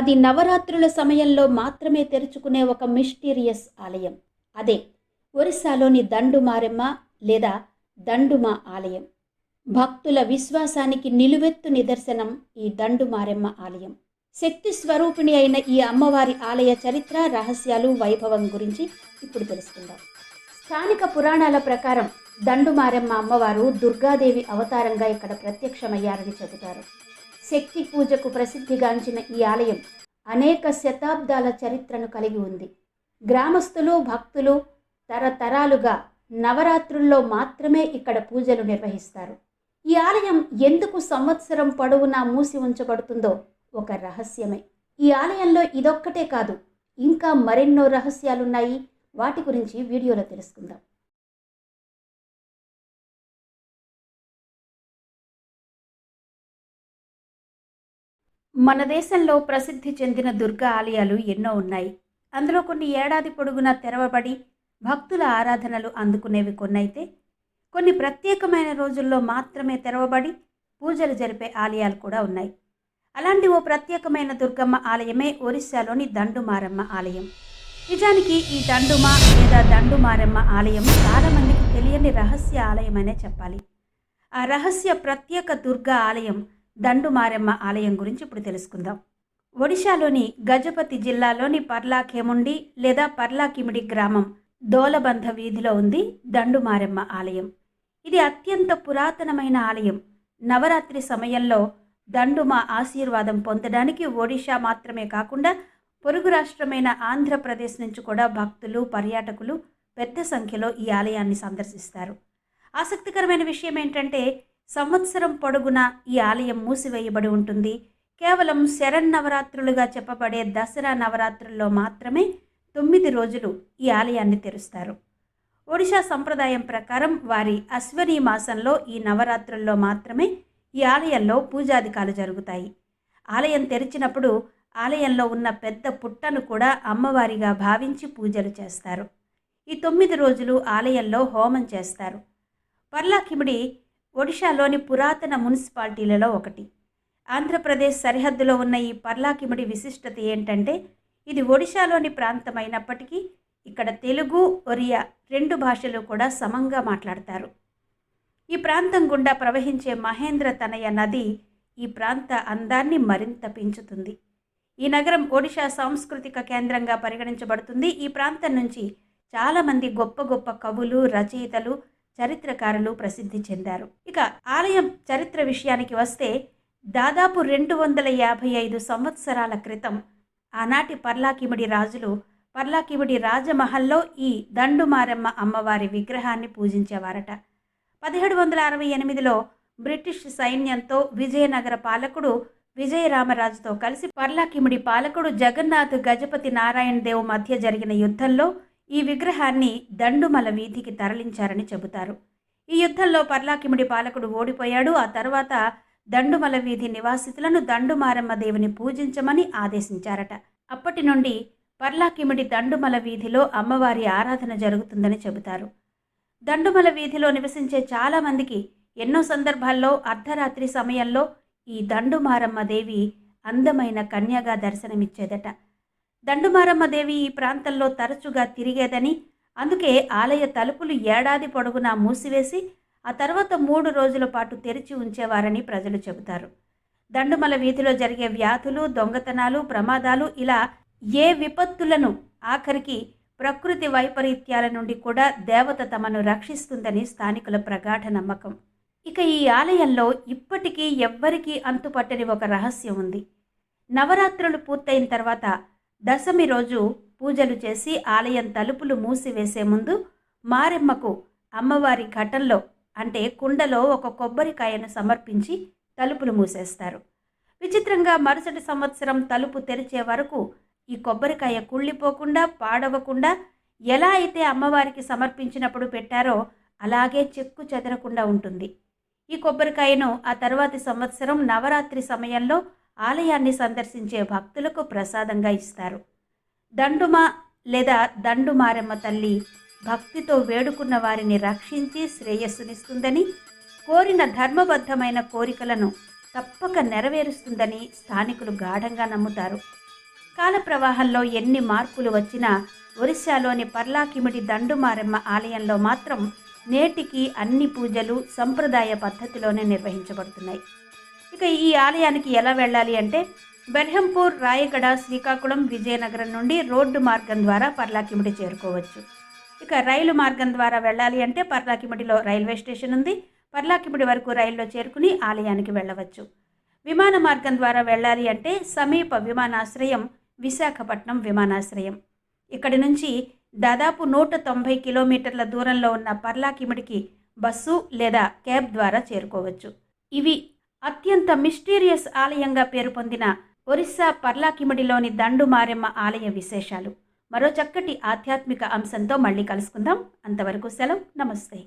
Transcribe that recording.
అది నవరాత్రుల సమయంలో మాత్రమే తెరుచుకునే ఒక మిస్టీరియస్ ఆలయం. అదే ఒరిస్సాలోని దండుమారెమ్మ లేదా దండుమ ఆలయం. భక్తుల విశ్వాసానికి నిలువెత్తు నిదర్శనం ఈ దండుమారెమ్మ ఆలయం. శక్తి స్వరూపిణి అయిన ఈ అమ్మవారి ఆలయ చరిత్ర, రహస్యాలు, వైభవం గురించి ఇప్పుడు తెలుసుకుందాం. స్థానిక పురాణాల ప్రకారం దండుమారెమ్మ అమ్మవారు దుర్గాదేవి అవతారంగా ఇక్కడ ప్రత్యక్షమయ్యారని చెబుతారు. శక్తి పూజకు ప్రసిద్ధిగాంచిన ఈ ఆలయం అనేక శతాబ్దాల చరిత్రను కలిగి ఉంది. గ్రామస్తులు, భక్తులు తరతరాలుగా నవరాత్రుల్లో మాత్రమే ఇక్కడ పూజలు నిర్వహిస్తారు. ఈ ఆలయం ఎందుకు సంవత్సరం పొడవునా మూసి ఉంచబడుతుందో ఒక రహస్యమే. ఈ ఆలయంలో ఇదొక్కటే కాదు, ఇంకా మరెన్నో రహస్యాలున్నాయి. వాటి గురించి వీడియోలో తెలుసుకుందాం. మన దేశంలో ప్రసిద్ధి చెందిన దుర్గా ఆలయాలు ఎన్నో ఉన్నాయి. అందులో కొన్ని ఏడాది పొడుగునా తెరవబడి భక్తుల ఆరాధనలు అందుకునేవి కొన్నైతే, కొన్ని ప్రత్యేకమైన రోజుల్లో మాత్రమే తెరవబడి పూజలు జరిపే ఆలయాలు కూడా ఉన్నాయి. అలాంటి ఓ ప్రత్యేకమైన దుర్గమ్మ ఆలయమే ఒరిస్సాలోని దండుమారెమ్మ ఆలయం. నిజానికి ఈ దండుమ లేదా దండుమారెమ్మ ఆలయం చాలామందికి తెలియని రహస్య ఆలయమనే చెప్పాలి. ఆ రహస్య ప్రత్యేక దుర్గా ఆలయం దండుమారెమ్మ ఆలయం గురించి ఇప్పుడు తెలుసుకుందాం. ఒడిశాలోని గజపతి జిల్లాలోని పర్లాఖేముండి లేదా పర్లాకిమిడి గ్రామం దోలబంధ వీధిలో ఉంది దండుమారెమ్మ ఆలయం. ఇది అత్యంత పురాతనమైన ఆలయం. నవరాత్రి సమయంలో దండుమ ఆశీర్వాదం పొందడానికి ఒడిషా మాత్రమే కాకుండా పొరుగు రాష్ట్రమైన ఆంధ్రప్రదేశ్ నుంచి కూడా భక్తులు, పర్యాటకులు పెద్ద సంఖ్యలో ఈ ఆలయాన్ని సందర్శిస్తారు. ఆసక్తికరమైన విషయం ఏంటంటే, సంవత్సరం పొడుగునా ఈ ఆలయం మూసివేయబడి ఉంటుంది. కేవలం శరన్నవరాత్రులుగా చెప్పబడే దసరా నవరాత్రుల్లో మాత్రమే 9 రోజులు ఈ ఆలయాన్ని తెరుస్తారు. ఒడిశా సంప్రదాయం ప్రకారం వారి అశ్వనీ మాసంలో ఈ నవరాత్రుల్లో మాత్రమే ఈ ఆలయంలో పూజాధికాలు జరుగుతాయి. ఆలయం తెరిచినప్పుడు ఆలయంలో ఉన్న పెద్ద పుట్టను కూడా అమ్మవారిగా భావించి పూజలు చేస్తారు. ఈ 9 రోజులు ఆలయంలో హోమం చేస్తారు. పర్లాకిమిడి ఒడిశాలోని పురాతన మున్సిపాలిటీలలో ఒకటి. ఆంధ్రప్రదేశ్ సరిహద్దులో ఉన్న ఈ పర్లాకిమిడి విశిష్టత ఏంటంటే, ఇది ఒడిశాలోని ప్రాంతమైనప్పటికీ ఇక్కడ తెలుగు, ఒరియా 2 భాషలు కూడా సమంగా మాట్లాడతారు. ఈ ప్రాంతం గుండా ప్రవహించే మహేంద్ర తనయ నది ఈ ప్రాంత అందాన్ని మరింత పెంచుతుంది. ఈ నగరం ఒడిశా సాంస్కృతిక కేంద్రంగా పరిగణించబడుతుంది. ఈ ప్రాంతం నుంచి చాలామంది గొప్ప గొప్ప కవులు, రచయితలు, చరిత్రకారులు ప్రసిద్ధి చెందారు. ఇక ఆలయం చరిత్ర విషయానికి వస్తే, దాదాపు 255 సంవత్సరాల క్రితం ఆనాటి పర్లాకిమిడి రాజులు పర్లాకిమిడి రాజమహల్లో ఈ దండుమారెమ్మ అమ్మవారి విగ్రహాన్ని పూజించేవారట. 1768లో బ్రిటిష్ సైన్యంతో విజయనగర పాలకుడు విజయరామరాజుతో కలిసి పర్లాకిమిడి పాలకుడు జగన్నాథ్ గజపతి నారాయణ్ దేవ్ మధ్య జరిగిన యుద్ధంలో ఈ విగ్రహాన్ని దండుమల వీధికి తరలించారని చెబుతారు. ఈ యుద్ధంలో పర్లాకిమిడి పాలకుడు ఓడిపోయాడు. ఆ తర్వాత దండుమల వీధి నివాసితులను దండుమారెమ్మ దేవిని పూజించమని ఆదేశించారట. అప్పటి నుండి పర్లాకిమిడి దండుమల వీధిలో అమ్మవారి ఆరాధన జరుగుతుందని చెబుతారు. దండుమల వీధిలో నివసించే చాలామందికి ఎన్నో సందర్భాల్లో అర్ధరాత్రి సమయంలో ఈ దండుమారెమ్మ దేవి అందమైన కన్యగా దర్శనమిచ్చేదట. దండుమారెమ్మ దేవి ఈ ప్రాంతంలో తరచుగా తిరిగేదని, అందుకే ఆలయ తలుపులు ఏడాది పొడవునా మూసివేసి ఆ తర్వాత 3 రోజుల పాటు తెరిచి ఉంచేవారని ప్రజలు చెబుతారు. దండుమల వీధిలో జరిగే వ్యాధులు, దొంగతనాలు, ప్రమాదాలు, ఇలా ఏ విపత్తులను, ఆఖరికి ప్రకృతి వైపరీత్యాల నుండి కూడా దేవత తమను రక్షిస్తుందని స్థానికుల ప్రగాఢ నమ్మకం. ఇక ఈ ఆలయంలో ఇప్పటికీ ఎవ్వరికీ అంతుపట్టని ఒక రహస్యం ఉంది. నవరాత్రులు పూర్తయిన తర్వాత దశమి రోజు పూజలు చేసి ఆలయం తలుపులు మూసివేసే ముందు మారెమ్మకు అమ్మవారి ఘటంలో అంటే కుండలో ఒక కొబ్బరికాయను సమర్పించి తలుపులు మూసేస్తారు. విచిత్రంగా మరుసటి సంవత్సరం తలుపు తెరిచే వరకు ఈ కొబ్బరికాయ కుళ్ళిపోకుండా, పాడవకుండా, ఎలా అయితే అమ్మవారికి సమర్పించినప్పుడు పెట్టారో అలాగే చెక్కు చెదరకుండా ఉంటుంది. ఈ కొబ్బరికాయను ఆ తర్వాతి సంవత్సరం నవరాత్రి సమయంలో ఆలయాన్ని సందర్శించే భక్తులకు ప్రసాదంగా ఇస్తారు. దండుమ లేదా దండుమారెమ్మ తల్లి భక్తితో వేడుకున్న వారిని రక్షించి శ్రేయస్సునిస్తుందని, కోరిన ధర్మబద్ధమైన కోరికలను తప్పక నెరవేరుస్తుందని స్థానికులు గాఢంగా నమ్ముతారు. కాల ప్రవాహంలో ఎన్ని మార్పులు వచ్చినా ఒరిస్సాలోని పర్లాకిమిడి దండుమారెమ్మ ఆలయంలో మాత్రం నేటికి అన్ని పూజలు సంప్రదాయ పద్ధతిలోనే నిర్వహించబడుతున్నాయి. ఇక ఈ ఆలయానికి ఎలా వెళ్ళాలి అంటే బెర్హంపూర్, రాయగడ, శ్రీకాకుళం, విజయనగరం నుండి రోడ్డు మార్గం ద్వారా పర్లాకిమిడి చేరుకోవచ్చు. ఇక రైలు మార్గం ద్వారా వెళ్ళాలి అంటే పర్లాకిమిడిలో రైల్వే స్టేషన్ ఉంది. పర్లాకిమిడి వరకు రైల్లో చేరుకుని ఆలయానికి వెళ్ళవచ్చు. విమాన మార్గం ద్వారా వెళ్ళాలి అంటే సమీప విమానాశ్రయం విశాఖపట్నం విమానాశ్రయం. ఇక్కడి నుంచి దాదాపు 190 కిలోమీటర్ల దూరంలో ఉన్న పర్లాకిమిడికి బస్సు లేదా క్యాబ్ ద్వారా చేరుకోవచ్చు. ఇవి అత్యంత మిస్టీరియస్ ఆలయంగా పేరు పొందిన ఒరిస్సా పర్లాకిమిడిలోని దండుమారెమ్మ ఆలయ విశేషాలు. మరో చక్కటి ఆధ్యాత్మిక అంశంతో మళ్ళీ కలుసుకుందాం. అంతవరకు సెలవు. నమస్తే.